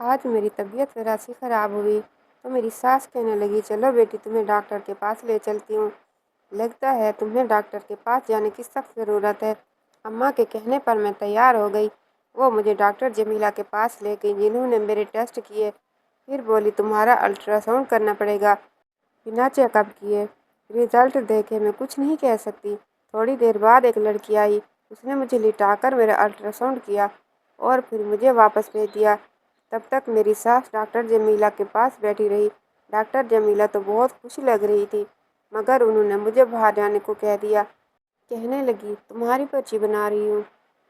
آج میری طبیعت ذرا سی خراب ہوئی تو میری ساس کہنے لگی، چلو بیٹی تمہیں ڈاکٹر کے پاس لے چلتی ہوں، لگتا ہے تمہیں ڈاکٹر کے پاس جانے کی سخت ضرورت ہے۔ اماں کے کہنے پر میں تیار ہو گئی۔ وہ مجھے ڈاکٹر جمیلہ کے پاس لے گئی، جنہوں نے میرے ٹیسٹ کیے، پھر بولی تمہارا الٹرا ساؤنڈ کرنا پڑے گا۔ بنا چیک اپ کیے رزلٹ دیکھے میں کچھ نہیں کہہ سکتی۔ تھوڑی دیر بعد ایک لڑکی آئی، اس نے مجھے لٹا کر میرا الٹرا ساؤنڈ کیا اور پھر مجھے واپس بھیج دیا۔ تب تک میری ساس ڈاکٹر جمیلہ کے پاس بیٹھی رہی۔ ڈاکٹر جمیلہ تو بہت خوش لگ رہی تھی، مگر انہوں نے مجھے باہر جانے کو کہہ دیا۔ کہنے لگی، تمہاری پرچی بنا رہی ہوں،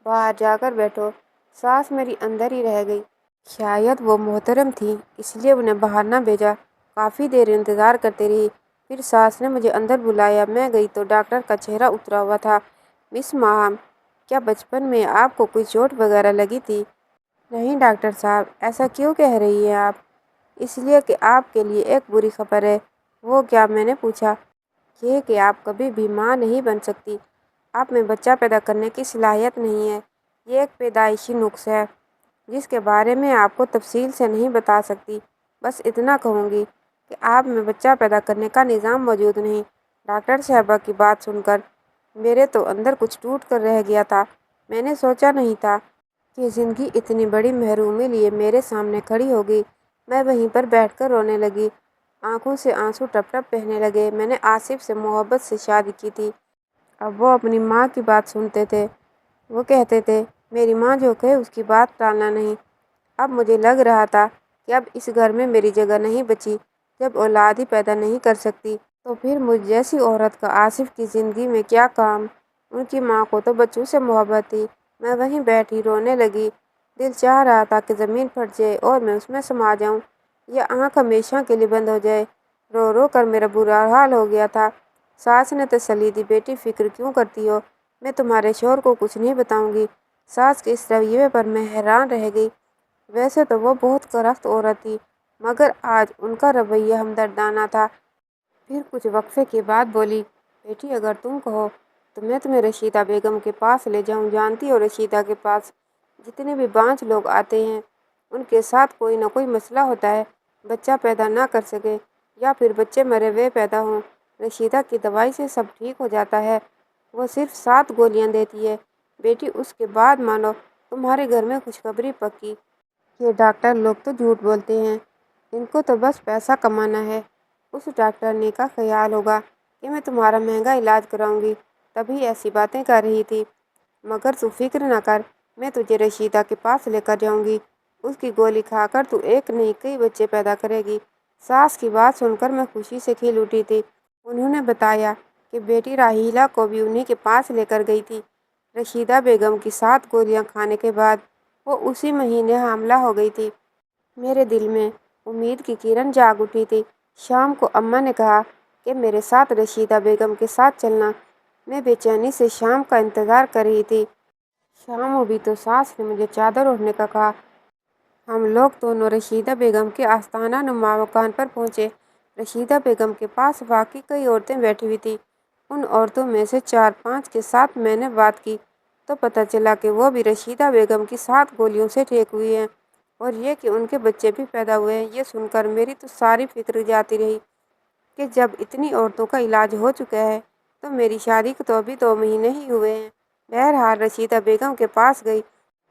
باہر جا کر بیٹھو۔ ساس میری اندر ہی رہ گئی۔ شاید وہ محترم تھی، اس لیے انہیں باہر نہ بھیجا۔ کافی دیر انتظار کرتے رہی، پھر ساس نے مجھے اندر بلایا۔ میں گئی تو ڈاکٹر کا چہرہ اترا ہوا تھا۔ مس ماہام، کیا بچپن میں آپ کو کوئی چوٹ وغیرہ لگی تھی؟ نہیں ڈاکٹر صاحب، ایسا کیوں کہہ رہی ہیں آپ؟ اس لیے کہ آپ کے لیے ایک بری خبر ہے۔ وہ کیا؟ میں نے پوچھا۔ یہ کہ آپ کبھی بھی ماں نہیں بن سکتی۔ آپ میں بچہ پیدا کرنے کی صلاحیت نہیں ہے۔ یہ ایک پیدائشی نقص ہے، جس کے بارے میں آپ کو تفصیل سے نہیں بتا سکتی۔ بس اتنا کہوں گی کہ آپ میں بچہ پیدا کرنے کا نظام موجود نہیں۔ ڈاکٹر صاحبہ کی بات سن کر میرے تو اندر کچھ ٹوٹ کر رہ گیا تھا۔ میں نے سوچا نہیں تھا کہ زندگی اتنی بڑی محرومی لیے میرے سامنے کھڑی ہوگی۔ میں وہیں پر بیٹھ کر رونے لگی۔ آنکھوں سے آنسو ٹپ ٹپ بہنے لگے۔ میں نے آصف سے محبت سے شادی کی تھی۔ اب وہ اپنی ماں کی بات سنتے تھے۔ وہ کہتے تھے، میری ماں جو کہے اس کی بات ٹالنا نہیں۔ اب مجھے لگ رہا تھا کہ اب اس گھر میں میری جگہ نہیں بچی۔ جب اولاد ہی پیدا نہیں کر سکتی تو پھر مجھ جیسی عورت کا آصف کی زندگی میں کیا کام؟ ان کی ماں کو تو بچوں سے محبت تھی۔ میں وہیں بیٹھی رونے لگی۔ دل چاہ رہا تھا کہ زمین پھٹ جائے اور میں اس میں سما جاؤں، یا آنکھ ہمیشہ کے لیے بند ہو جائے۔ رو رو کر میرا برا حال ہو گیا تھا۔ ساس نے تسلی دی، بیٹی فکر کیوں کرتی ہو؟ میں تمہارے شوہر کو کچھ نہیں بتاؤں گی۔ ساس کے اس رویے پر میں حیران رہ گئی۔ ویسے تو وہ بہت کرخت عورت تھی، مگر آج ان کا رویہ ہمدردانہ تھا۔ پھر کچھ وقفے کے بعد بولی، بیٹی اگر تم کہو تو میں تمہیں رشیدہ بیگم کے پاس لے جاؤں۔ جانتی ہو رشیدہ کے پاس جتنے بھی بانجھ لوگ آتے ہیں، ان کے ساتھ کوئی نہ کوئی مسئلہ ہوتا ہے، بچہ پیدا نہ کر سکے یا پھر بچے مرے ہوئے پیدا ہوں۔ رشیدہ کی دوائی سے سب ٹھیک ہو جاتا ہے۔ وہ صرف 7 گولیاں دیتی ہے بیٹی، اس کے بعد مانو تمہارے گھر میں خوشخبری پکی۔ یہ ڈاکٹر لوگ تو جھوٹ بولتے ہیں، ان کو تو بس پیسہ کمانا ہے۔ اس ڈاکٹرنی کا خیال ہوگا کہ میں تمہارا مہنگا علاج کراؤں گی، تبھی ایسی باتیں کر رہی تھی۔ مگر تو فکر نہ کر، میں تجھے رشیدہ کے پاس لے کر جاؤں گی۔ اس کی گولی کھا کر تو ایک نہیں کئی بچے پیدا کرے گی۔ ساس کی بات سن کر میں خوشی سے کھل اٹھی تھی۔ انہوں نے بتایا کہ بیٹی راحیلہ کو بھی انہی کے پاس لے کر گئی تھی۔ رشیدہ بیگم کی 7 گولیاں کھانے کے بعد وہ اسی مہینے حاملہ ہو گئی تھی۔ میرے دل میں امید کی کرن جاگ اٹھی تھی۔ شام کو اماں نے کہا کہ میرے ساتھ رشیدہ بیگم کے ساتھ چلنا۔ میں بے چینی سے شام کا انتظار کر رہی تھی۔ شام ہوئی تو ساس نے مجھے چادر اوڑھنے کا کہا۔ ہم لوگ دونوں رشیدہ بیگم کے آستانہ نما مکان پر پہنچے۔ رشیدہ بیگم کے پاس واقعی کئی عورتیں بیٹھی ہوئی تھیں۔ ان عورتوں میں سے 4-5 کے ساتھ میں نے بات کی تو پتہ چلا کہ وہ بھی رشیدہ بیگم کی 7 گولیوں سے ٹھیک ہوئی ہیں، اور یہ کہ ان کے بچے بھی پیدا ہوئے ہیں۔ یہ سن کر میری تو ساری فکر جاتی رہی کہ جب اتنی عورتوں کا علاج ہو چکا ہے تو میری شادی کو تو ابھی 2 مہینے ہی ہوئے ہیں۔ بہرحال رشیدہ بیگم کے پاس گئی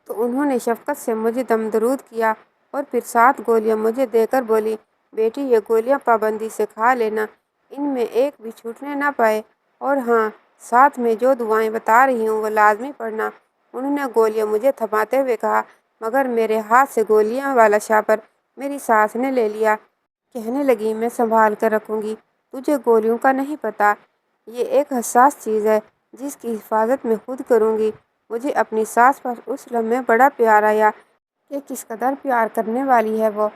تو انہوں نے شفقت سے مجھے دم درود کیا اور پھر 7 گولیاں مجھے دے کر بولی، بیٹی یہ گولیاں پابندی سے کھا لینا، ان میں ایک بھی چھوٹنے نہ پائے، اور ہاں، ساتھ میں جو دعائیں بتا رہی ہوں وہ لازمی پڑھنا۔ انہوں نے گولیاں مجھے تھماتے ہوئے کہا، مگر میرے ہاتھ سے گولیاں والا شاپر میری ساس نے لے لیا۔ کہنے لگی، میں سنبھال کر رکھوں گی، تجھے گولیوں کا نہیں پتہ۔ یہ ایک حساس چیز ہے جس کی حفاظت میں خود کروں گی۔ مجھے اپنی ساس پر اس لمحے بڑا پیار آیا کہ کس قدر پیار کرنے والی ہے وہ،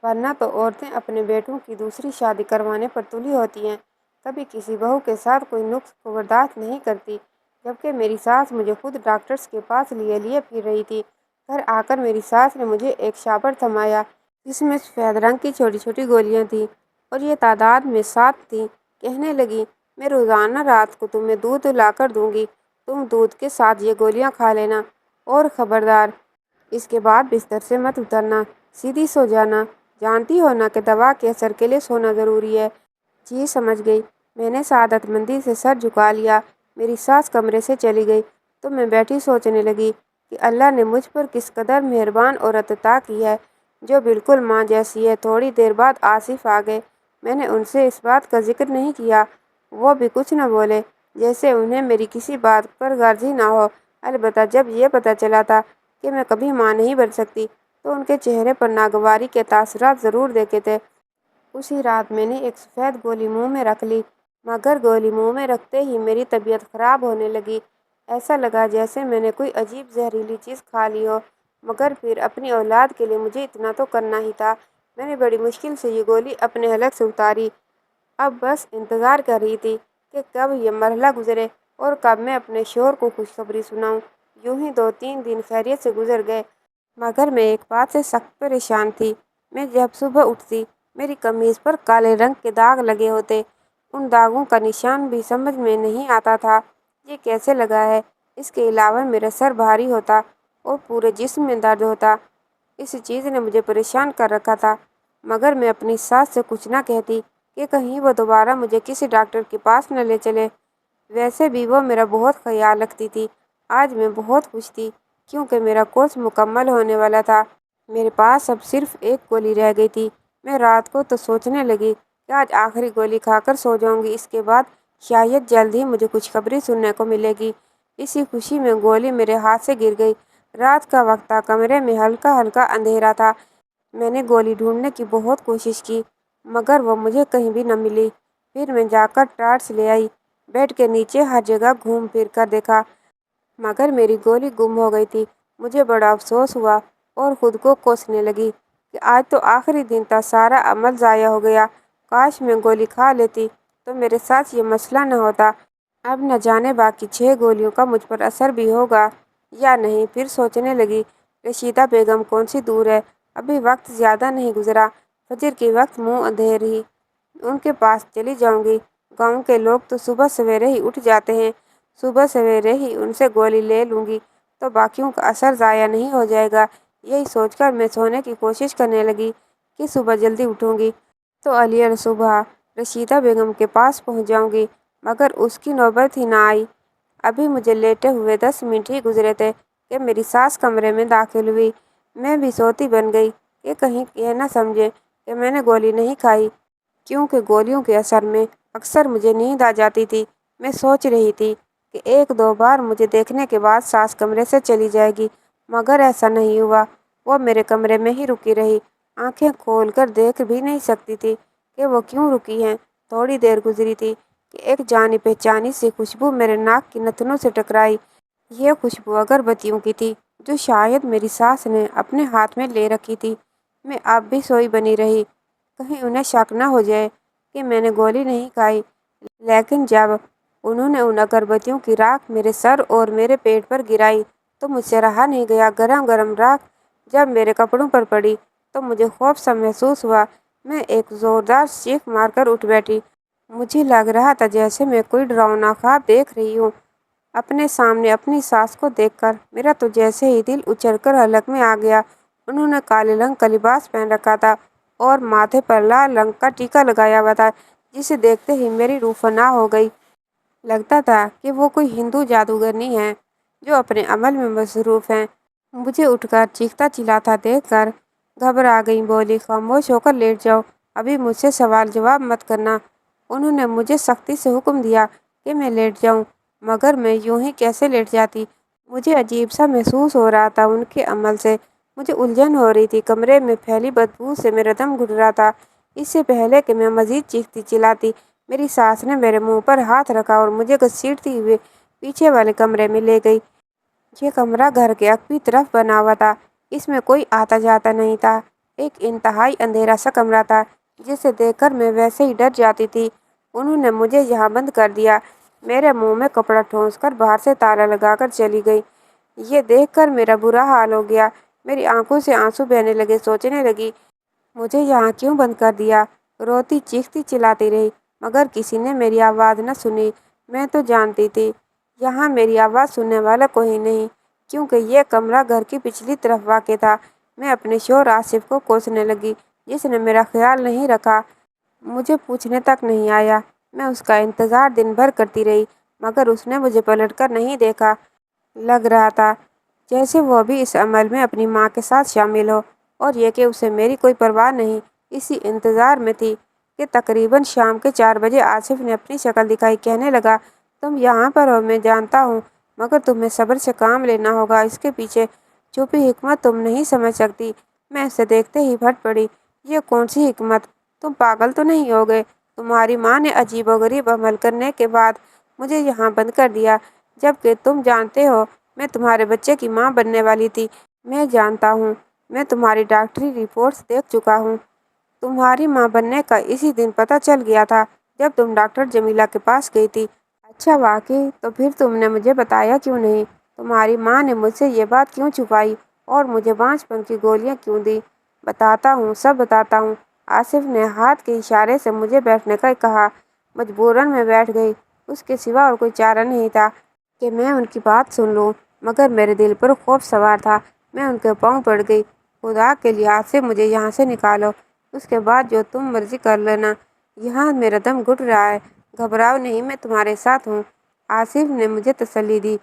ورنہ تو عورتیں اپنے بیٹوں کی دوسری شادی کروانے پر تلی ہوتی ہیں، کبھی کسی بہو کے ساتھ کوئی نقص کو برداشت نہیں کرتی۔ جبکہ میری ساس مجھے خود ڈاکٹرز کے پاس لیے پھر رہی تھی۔ گھر آ کر میری ساس نے مجھے ایک شاپر تھمایا جس میں سفید رنگ کی چھوٹی چھوٹی گولیاں تھیں، اور یہ تعداد میں 7 تھیں۔ کہنے لگی، میں روزانہ رات کو تمہیں دودھ لا کر دوں گی، تم دودھ کے ساتھ یہ گولیاں کھا لینا، اور خبردار، اس کے بعد بستر سے مت اترنا۔ सीधी सो जाना। जानती हो ना कि दवा के असर के लिए सोना ज़रूरी है। जी समझ गई। मैंने सादतमंदी से सर झुका लिया। मेरी सास कमरे से चली गई तो मैं बैठी सोचने लगी कि अल्लाह ने मुझ पर किस कदर मेहरबान और अता की है, जो बिल्कुल माँ जैसी है। थोड़ी देर बाद आसिफ आ गए। मैंने उनसे इस बात का जिक्र नहीं किया। वो भी कुछ न बोले, जैसे उन्हें मेरी किसी बात पर गर्ज ही ना हो। अलबत्ता जब ये पता चला था कि मैं कभी माँ नहीं बन सकती, तो उनके चेहरे पर नागवारी के तासुरात ज़रूर देखे थे। उसी रात मैंने एक सफ़ेद गोली मुंह में रख ली, मगर गोली मुंह में रखते ही मेरी तबीयत खराब होने लगी। ऐसा लगा जैसे मैंने कोई अजीब जहरीली चीज़ खा ली हो। मगर फिर अपनी औलाद के लिए मुझे इतना तो करना ही था। मैंने बड़ी मुश्किल से ये गोली अपने हलक से उतारी। अब बस इंतज़ार कर रही थी कि कब ये मरहला गुजरे और कब मैं अपने शोहर को खुशखबरी सुनाऊं। यूं ही 2-3 दिन खैरियत से गुजर गए, मगर मैं एक बात से सख्त परेशान थी। मैं जब सुबह उठती, मेरी कमीज़ पर काले रंग के दाग लगे होते। उन दागों का निशान भी समझ में नहीं आता था ये कैसे लगा है। इसके अलावा मेरा सर भारी होता और पूरे जिस्म में दर्द होता। इस चीज़ ने मुझे परेशान कर रखा था। मगर मैं अपनी सास से कुछ ना कहती कि कहीं वो दोबारा मुझे किसी डॉक्टर के पास न ले चले। वैसे भी वो मेरा बहुत ख्याल रखती थी। आज मैं बहुत खुश थी, क्योंकि मेरा कोर्स मुकम्मल होने वाला था। मेरे पास अब सिर्फ एक गोली रह गई थी। मैं रात को तो सोचने लगी कि आज आखिरी गोली खाकर सो जाऊंगी। इसके बाद शायद जल्द ही मुझे खुशखबरी सुनने को मिलेगी। इसी खुशी में गोली मेरे हाथ से गिर गई। रात का वक्त था, कमरे में हल्का हल्का अंधेरा था। मैंने गोली ढूंढने की बहुत कोशिश की, मगर वो मुझे कहीं भी न मिली। फिर मैं जाकर टार्च ले आई। बेड के नीचे हर जगह घूम फिर कर देखा, मगर मेरी गोली गुम हो गई थी। मुझे बड़ा अफसोस हुआ और खुद को कोसने लगी कि आज तो आखिरी दिन था, सारा अमल ज़ाया हो गया। काश मैं गोली खा लेती तो मेरे साथ ये मसला न होता। अब न जाने बाकी 6 गोलियों का मुझ पर असर भी होगा या नहीं। फिर सोचने लगी, रशीदा बेगम कौन सी दूर है, अभी वक्त ज़्यादा नहीं गुजरा। फजर के वक्त मुँह अंधेर ही उनके पास चली जाऊंगी। गांव के लोग तो सुबह सवेरे ही उठ जाते हैं। सुबह सवेरे ही उनसे गोली ले लूंगी तो बाकियों का असर ज़ाया नहीं हो जाएगा। यही सोचकर मैं सोने की कोशिश करने लगी कि सुबह जल्दी उठूंगी तो अलियल सुबह रशीदा बेगम के पास पहुंच जाऊंगी। मगर उसकी नौबत ही ना आई। अभी मुझे लेटे हुए 10 मिनट ही गुजरे थे कि मेरी सास कमरे में दाखिल हुई। मैं भी सोती बन गई कि कहीं यह न समझे कि मैंने गोली नहीं खाई, क्योंकि गोलियों के असर में अक्सर मुझे नींद आ जाती थी। मैं सोच रही थी कि 1-2 बार मुझे देखने के बाद सास कमरे से चली जाएगी, मगर ऐसा नहीं हुआ। वो मेरे कमरे में ही रुकी रही। आंखें खोलकर देख भी नहीं सकती थी कि वो क्यों रुकी हैं। थोड़ी देर गुजरी थी कि एक जानी पहचानी सी खुशबू मेरे नाक की नथनों से टकराई। ये खुशबू अगरबत्तियों की थी, जो शायद मेरी सास ने अपने हाथ में ले रखी थी। मैं अब भी सोई बनी रही, कहीं उन्हें शक न हो जाए कि मैंने गोली नहीं खाई। लेकिन जब उन्होंने उन अगरबत्तियों की राख मेरे सर और मेरे पेट पर गिराई, तो मुझसे रहा नहीं गया। गरम गरम राख जब मेरे कपड़ों पर पड़ी तो मुझे खौफ सा महसूस हुआ। मैं एक ज़ोरदार चीख मारकर उठ बैठी। मुझे लग रहा था जैसे मैं कोई डरावना ख्वाब देख रही हूँ। अपने सामने अपनी सास को देखकर मेरा तो जैसे ही दिल उछलकर हलक में आ गया। उन्होंने काले रंग का लिबास पहन रखा था और माथे पर लाल रंग का टीका लगाया हुआ था, जिसे देखते ही मेरी रूह फना हो गई। लगता था कि वो कोई हिंदू जादूगरनी है जो अपने अमल में मसरूफ़ हैं। मुझे उठकर चीखता चिल्लाता देखकर घबरा गई। बोली, खामोश होकर लेट जाओ, अभी मुझसे सवाल जवाब मत करना। उन्होंने मुझे सख्ती से हुक्म दिया कि मैं लेट जाऊं, मगर मैं यूं ही कैसे लेट जाती। मुझे अजीब सा महसूस हो रहा था। उनके अमल से मुझे उलझन हो रही थी। कमरे में फैली बदबू से मेरा दम घुट रहा था। इससे पहले कि मैं मजीद चीखती चिल्लाती, मेरी सास ने मेरे मुंह पर हाथ रखा और मुझे घसीटती हुए पीछे वाले कमरे में ले गई। ये कमरा घर के अगली तरफ बना हुआ था। इसमें कोई आता जाता नहीं था। एक इंतहाई अंधेरा सा कमरा था, जिसे देखकर मैं वैसे ही डर जाती थी। उन्होंने मुझे यहाँ बंद कर दिया। मेरे मुंह में कपड़ा ठूंसकर बाहर से ताला लगाकर चली गई। ये देखकर मेरा बुरा हाल हो गया। मेरी आंखों से आंसू बहने लगे। सोचने लगी, मुझे यहाँ क्यों बंद कर दिया। रोती चीखती चिल्लाती रही, मगर किसी ने मेरी आवाज़ न सुनी। मैं तो जानती थी यहाँ मेरी आवाज़ सुनने वाला कोई नहीं, क्योंकि यह कमरा घर की पिछली तरफ वाक़ था। मैं अपने शोहर आसिफ को कोसने लगी, जिसने मेरा ख्याल नहीं रखा, मुझे पूछने तक नहीं आया। मैं उसका इंतज़ार दिन भर करती रही, मगर उसने मुझे पलटकर नहीं देखा। लग रहा था जैसे वो भी इस अमल में अपनी माँ के साथ शामिल हो, और ये कि उसे मेरी कोई परवाह नहीं। इसी इंतज़ार में थी कि तकरीबन शाम के 4 बजे आसिफ ने अपनी शक्ल दिखाई। कहने लगा, तुम यहाँ पर हो मैं जानता हूँ, मगर तुम्हें सब्र से काम लेना होगा। इसके पीछे छुपी हिकमत तुम नहीं समझ सकती। मैं उसे देखते ही फट पड़ी। ये कौन सी हिकमत? तुम पागल तो नहीं हो गए? तुम्हारी माँ ने अजीबोगरीब अमल करने के बाद मुझे यहाँ बंद कर दिया, जबकि तुम जानते हो मैं तुम्हारे बच्चे की माँ बनने वाली थी। मैं जानता हूँ, मैं तुम्हारी डॉक्टरी रिपोर्ट्स देख चुका हूँ। तुम्हारी माँ बनने का इसी दिन पता चल गया था, जब तुम डॉक्टर जमीला के पास गई थी। अच्छा वाकई, तो फिर तुमने मुझे बताया क्यों नहीं? तुम्हारी माँ ने मुझसे ये बात क्यों छुपाई और मुझे बांझपन की गोलियां क्यों दी? बताता हूँ, सब बताता हूँ। आसिफ ने हाथ के इशारे से मुझे बैठने का कहा। मजबूरन मैं बैठ गई। उसके सिवा और कोई चारा नहीं था कि मैं उनकी बात सुन लूँ, मगर मेरे दिल पर खौफ सवार था। मैं उनके पाँव पड़ गई। खुदा के लिए आसिफ, मुझे यहाँ से निकालो। उसके बाद जो तुम मर्जी कर लेना। यहाँ मेरा दम घुट रहा है। घबराओ नहीं, मैं तुम्हारे साथ हूँ। आसिफ ने मुझे तसल्ली दी।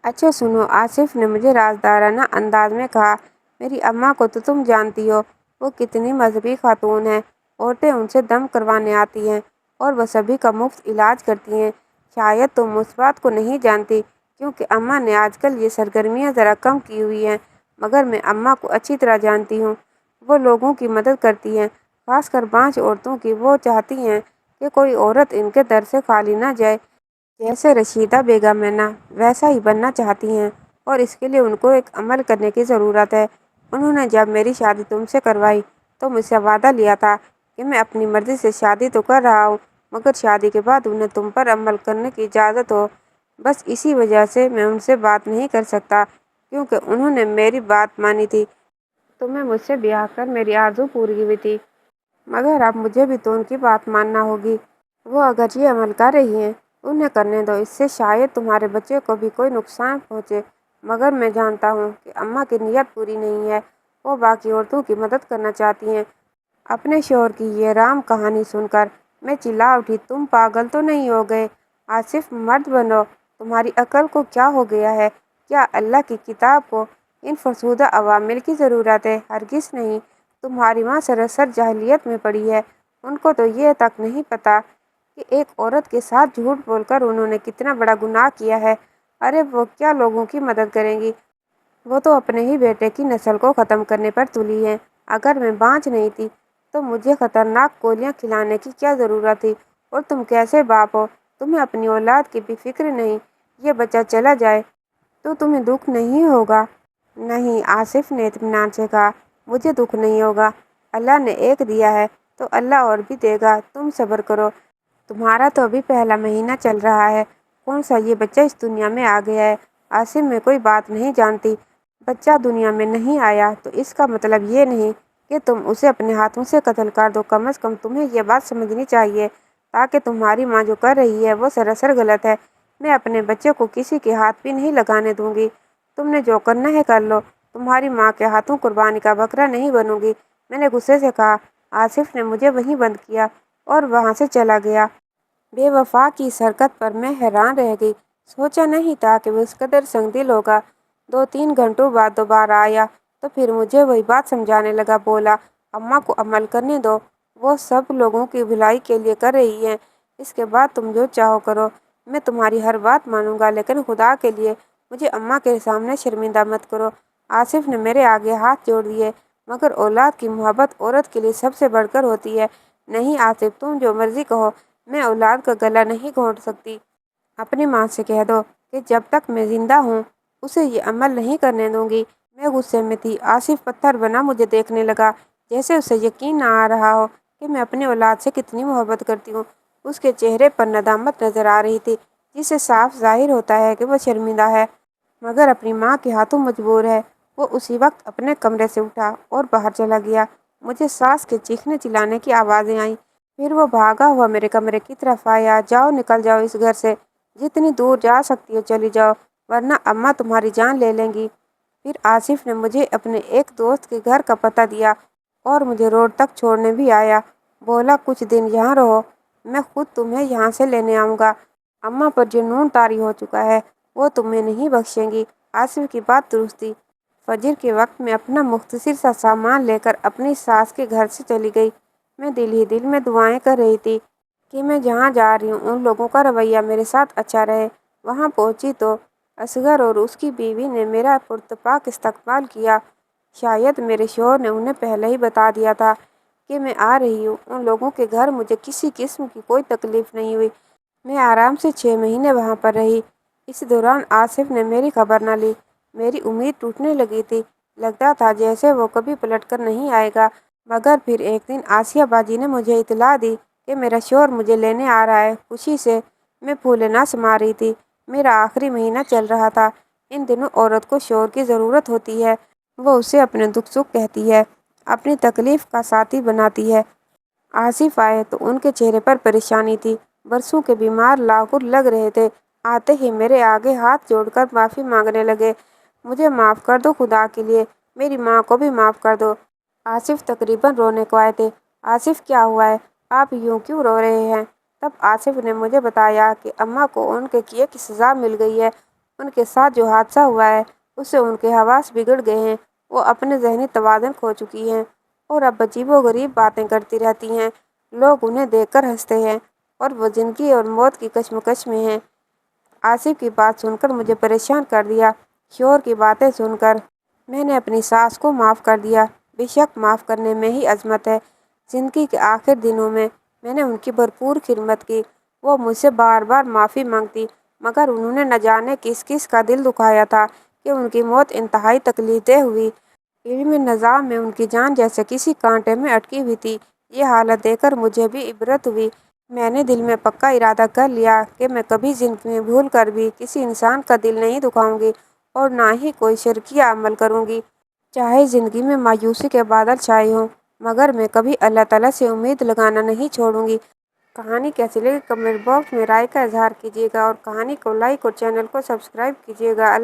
अच्छा सुनो, आसिफ ने मुझे राजदाराना अंदाज में कहा, मेरी अम्मा को तो तुम जानती हो, वो कितनी मजहबी खातून है। औरतें उनसे दम करवाने आती हैं और वह सभी का मुफ्त इलाज करती हैं। शायद तुम उस बात को नहीं जानती, क्योंकि अम्मा ने आजकल ये सरगर्मियाँ ज़रा कम की हुई हैं, मगर मैं अम्मा को अच्छी तरह जानती हूँ। वो लोगों की मदद करती हैं, खासकर बांझ औरतों की। वो चाहती हैं कि कोई औरत इनके दर से खाली ना जाए। जैसे रशीदा बेगम है ना, वैसा ही बनना चाहती हैं, और इसके लिए उनको एक अमल करने की ज़रूरत है। उन्होंने जब मेरी शादी तुमसे करवाई तो मुझसे वादा लिया था कि मैं अपनी मर्ज़ी से शादी तो कर रहा हूँ, मगर शादी के बाद उन्हें तुम पर अमल करने की इजाज़त हो। बस इसी वजह से मैं उनसे बात नहीं कर सकता, क्योंकि उन्होंने मेरी बात मानी थी। तुम्हें मुझसे ब्याह कर मेरी आरज़ू पूरी हुई थी, मगर अब मुझे भी तो उनकी बात मानना होगी। वो अगर ये अमल कर रही हैं, उन्हें करने दो। इससे शायद तुम्हारे बच्चे को भी कोई नुकसान पहुँचे, मगर मैं जानता हूँ कि अम्मा की नीयत पूरी नहीं है। वो बाकी औरतों की मदद करना चाहती हैं। अपने शोहर की ये राम कहानी सुनकर मैं चिल्ला उठी, तुम पागल तो नहीं हो गए? आसिफ, मर्द बनो। तुम्हारी अकल को क्या हो गया है? क्या अल्लाह की किताब को इन फरसूदा अवामिल की ज़रूरत है? हरगिज़ नहीं। तुम्हारी माँ सरासर जाहिलियत में पड़ी है। उनको तो ये तक नहीं पता कि एक औरत के साथ झूठ बोलकर उन्होंने कितना बड़ा गुनाह किया है। अरे वो क्या लोगों की मदद करेंगी? वो तो अपने ही बेटे की नस्ल को ख़त्म करने पर तुली है। अगर मैं बाँझ नहीं थी, तो मुझे खतरनाक गोलियां खिलाने की क्या ज़रूरत थी? और तुम कैसे बाप हो? तुम्हें अपनी औलाद की भी फिक्र नहीं। ये बच्चा चला जाए तो तुम्हें दुख नहीं होगा? नहीं, आसिफ ने इत्मीनान से कहा, मुझे दुख नहीं होगा। अल्लाह ने एक दिया है तो अल्लाह और भी देगा। तुम सब्र करो। तुम्हारा तो अभी पहला महीना चल रहा है। कौन सा ये बच्चा इस दुनिया में आ गया है? आसिफ, मैं कोई बात नहीं जानती। बच्चा दुनिया में नहीं आया तो इसका मतलब ये नहीं कि तुम उसे अपने हाथों से कत्ल कर दो। कम से कम तुम्हें यह बात समझनी चाहिए, ताकि तुम्हारी माँ जो कर रही है वो सरासर गलत है। मैं अपने बच्चे को किसी के हाथ भी नहीं लगाने दूंगी। तुमने जो करना है कर लो। तुम्हारी माँ के हाथों कुर्बानी का बकरा नहीं बनूंगी। मैंने गुस्से से कहा। आसिफ ने मुझे वहीं बंद किया और वहाँ से चला गया। बेवफा की इस हरकत पर मैं हैरान रह गई। सोचा नहीं था कि वो इस कदर संगदिल होगा। 2-3 घंटों बाद दोबारा आया तो फिर मुझे वही बात समझाने लगा। बोला, अम्मा को अमल करने दो, वो सब लोगों की भलाई के लिए कर रही हैं। इसके बाद तुम जो चाहो करो। मैं तुम्हारी हर बात मानूंगा, लेकिन खुदा के लिए मुझे अम्मा के सामने शर्मिंदा मत करो। आसिफ ने मेरे आगे हाथ जोड़ दिए। मगर औलाद की मोहब्बत औरत के लिए सबसे बढ़कर होती है। नहीं आसिफ, तुम जो मर्जी कहो, मैं औलाद का गला नहीं घोंट सकती। अपनी माँ से कह दो कि जब तक मैं जिंदा हूँ उसे ये अमल नहीं करने दूंगी। मैं गुस्से में थी। आसिफ पत्थर बना मुझे देखने लगा, जैसे उसे यकीन ना आ रहा हो कि मैं अपनी औलाद से कितनी मोहब्बत करती हूँ। उसके चेहरे पर नदामत नजर आ रही थी, जिससे साफ जाहिर होता है कि वह शर्मिंदा है, मगर अपनी माँ के हाथों मजबूर है। वो उसी वक्त अपने कमरे से उठा और बाहर चला गया। मुझे सास के चीखने चिल्लाने की आवाज़ें आईं। फिर वो भागा हुआ मेरे कमरे की तरफ आया। जाओ, निकल जाओ इस घर से। जितनी दूर जा सकती हो चली जाओ, वरना अम्मा तुम्हारी जान ले लेंगी। پھر آصف نے مجھے اپنے ایک دوست کے گھر کا پتہ دیا اور مجھے روڈ تک چھوڑنے بھی آیا۔ بولا کچھ دن یہاں رہو، میں خود تمہیں یہاں سے لینے آؤں گا۔ اماں پر جو نون طاری ہو چکا ہے وہ تمہیں نہیں بخشیں گی۔ آصف کی بات درست تھی۔ فجر کے وقت میں اپنا مختصر سا سامان لے کر اپنی ساس کے گھر سے چلی گئی۔ میں دل ہی دل میں دعائیں کر رہی تھی کہ میں جہاں جا رہی ہوں ان لوگوں کا رویہ میرے ساتھ اچھا رہے۔ وہاں پہنچی تو اصغر اور اس کی بیوی نے میرا پرتپاک استقبال کیا۔ شاید میرے شوہر نے انہیں پہلے ہی بتا دیا تھا کہ میں آ رہی ہوں۔ ان لوگوں کے گھر مجھے کسی قسم کی کوئی تکلیف نہیں ہوئی۔ میں آرام سے 6 مہینے وہاں پر رہی۔ اس دوران آصف نے میری خبر نہ لی۔ میری امید ٹوٹنے لگی تھی۔ لگتا تھا جیسے وہ کبھی پلٹ کر نہیں آئے گا۔ مگر پھر ایک دن آسیہ باجی نے مجھے اطلاع دی کہ میرا شوہر مجھے لینے آ رہا ہے۔ خوشی سے میں پھولے نہ سما رہی تھی۔ میرا آخری مہینہ چل رہا تھا۔ ان دنوں عورت کو شوہر کی ضرورت ہوتی ہے۔ وہ اسے اپنے دکھ سکھ کہتی ہے، اپنی تکلیف کا ساتھی بناتی ہے۔ آصف آئے تو ان کے چہرے پر پریشانی تھی۔ برسوں کے بیمار لاغر لگ رہے تھے۔ آتے ہی میرے آگے ہاتھ جوڑ کر معافی مانگنے لگے۔ مجھے معاف کر دو خدا کے لیے، میری ماں کو بھی معاف کر دو۔ آصف تقریباً رونے کو آئے تھے۔ آصف کیا ہوا ہے؟ آپ یوں کیوں رو رہے ہیں؟ تب آصف نے مجھے بتایا کہ اماں کو ان کے کیے کی سزا مل گئی ہے۔ ان کے ساتھ جو حادثہ ہوا ہے اس سے ان کے حواس بگڑ گئے ہیں۔ وہ اپنے ذہنی توازن کھو چکی ہیں اور اب عجیب و غریب باتیں کرتی رہتی ہیں۔ لوگ انہیں دیکھ کر ہنستے ہیں اور وہ زندگی اور موت کی کشمکش میں ہیں۔ آصف کی بات سن کر مجھے پریشان کر دیا۔ شوہر کی باتیں سن کر میں نے اپنی ساس کو معاف کر دیا۔ بے شک معاف کرنے میں ہی عظمت ہے۔ زندگی کے آخر دنوں میں میں نے ان کی بھرپور خدمت کی۔ وہ مجھ سے بار بار معافی مانگتی مگر انہوں نے نہ جانے کس کس کا دل دکھایا تھا کہ ان کی موت انتہائی تکلیف دہ ہوئی۔ علم نظام میں ان کی جان جیسے کسی کانٹے میں اٹکی ہوئی تھی۔ یہ حالت دیکھ کر مجھے بھی عبرت ہوئی۔ میں نے دل میں پکا ارادہ کر لیا کہ میں کبھی زندگی میں بھول کر بھی کسی انسان کا دل نہیں دکھاؤں گی اور نہ ہی کوئی شرکیہ عمل کروں گی، چاہے زندگی میں مایوسی کے بادل چھائے ہوں، مگر میں کبھی اللہ تعالیٰ سے امید لگانا نہیں چھوڑوں گی۔ کہانی کیسی لگی کمنٹ باکس میں رائے کا اظہار کیجیے گا اور کہانی کو لائک اور چینل کو سبسکرائب کیجیے گا۔